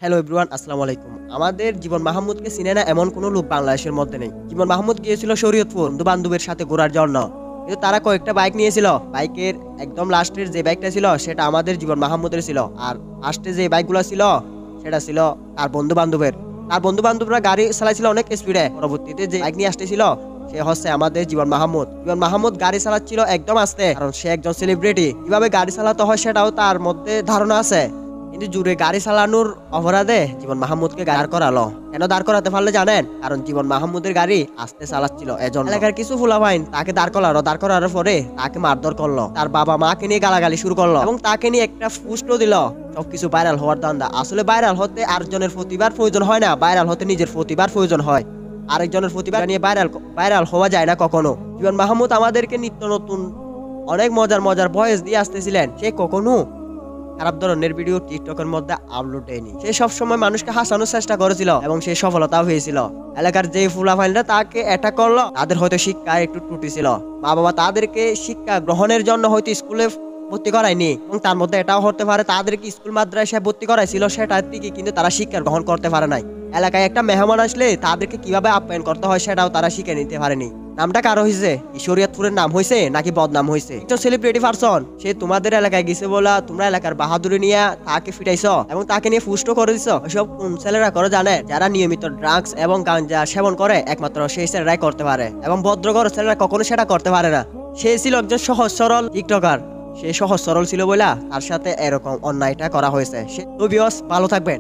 Hello everyone, আসসালামু আলাইকুম। আমাদের জীবন মাহমুদকে চিনে না এমন কোনো লোক বাংলাদেশের মধ্যে নেই। জীবন মাহমুদ গিয়েছিল শরীয়তপুর বন্ধু বান্ধবের সাথে ঘোরার জন্য, কিন্তু তারা কয়েকটা বাইক নিয়েছিল। বাইকের একদম লাস্টের যে বাইকটা ছিল সেটা আমাদের জীবন মাহমুদের ছিল, আর ফার্স্টে যে বাইকগুলো ছিল সেটা ছিল তার বন্ধু বান্ধবের। তার বন্ধু বান্ধবরা গাড়ি চালাইছিল অনেক স্পিডে। পরবর্তীতে যে বাইক নিয়ে আসতেছিল সে হচ্ছে আমাদের জীবন মাহমুদ। জীবন মাহমুদ গাড়ি চালাচ্ছিল একদম আস্তে, কারণ সে একজন সেলিব্রিটি। কিভাবে গাড়ি চালাতে হয় সেটাও তার মধ্যে ধারণা আছে। কিন্তু জুড়ে গাড়ি চালানোর অপরাধে জীবন মাহমুদকে দাঁড় করালো। কেন দাঁড় করাতে পারলে জানেন? কারণ জীবন মাহমুদের গাড়ি আস্তে চালাচ্ছিল এজন্য। এলাকার কিছু ফুলাফাইন তাকে দাঁড় করানোর পরে তাকে মারধর করলো, তার বাবা মাকে নিয়ে গালাগালি শুরু করলো এবং তাকে নিয়ে একটা পোস্টও দিল। সবকিছু ভাইরাল হওয়ার ধান্দা। আসলে ভাইরাল হতে আরেকজনের প্রতিবার প্রয়োজন হয় না, ভাইরাল হতে নিজের প্রতিবার প্রয়োজন হয়। আরেকজনের প্রতিভা নিয়ে ভাইরাল হওয়া যায় না কখনো। জীবন মাহমুদ আমাদেরকে নিত্য নতুন অনেক মজার মজার ভয়েস দিয়ে আসতেছিলেন। সে কখনো খারাপ ধরনের ভিডিও টিকটকের মধ্যে আপলোড দেয়নি। সে সবসময় মানুষকে হাসানোর চেষ্টা করেছিল এবং সে সফলতাও হয়েছিল। এলাকার যে ফুলাফাইলরা তাকে অ্যাটাক করলো তাদের হয়তো শিক্ষা একটু ত্রুটি ছিল। মা বাবা তাদেরকে শিক্ষা গ্রহণের জন্য হয়তো স্কুলে ভর্তি করায়নি, এবং তার মধ্যে এটাও হতে পারে তাদেরকে স্কুল মাদ্রাসায় ভর্তি করাইছিল, সেটার থেকে কিন্তু তারা শিক্ষা গ্রহণ করতে পারে নাই। এলাকায় একটা মেহমান আসলে তাদেরকে কিভাবে আপ্যায়ন করতে হয় সেটাও তারা শিখে নিতে পারেনি। নামটা কারো হয়েছে? শরীয়তপুরের নাম হয়েছে নাকি বদনাম হয়েছে? একজন সেলিব্রিটি পারসন সে তোমাদের এলাকায় গেছে বলা তোমরা এলাকার বাহাদুরি নিয়ে তাকে ফিটাইছ এবং তাকে নিয়ে পুষ্ট করে দিছ। ওইসব কোন ছেলেরা করে জানে? যারা নিয়মিত ড্রাগস এবং গাঁজা সেবন করে, একমাত্র সেই ছেলেরাই করতে পারে, এবং ভদ্রঘর ছেলেরা কখনো সেটা করতে পারে না। সে ছিল একজন সহজ সরল টিকটকার। সে সহজ সরল ছিল বলে তার সাথে এরকম অন্যায়টা করা হয়েছে। সে ভালো থাকবেন।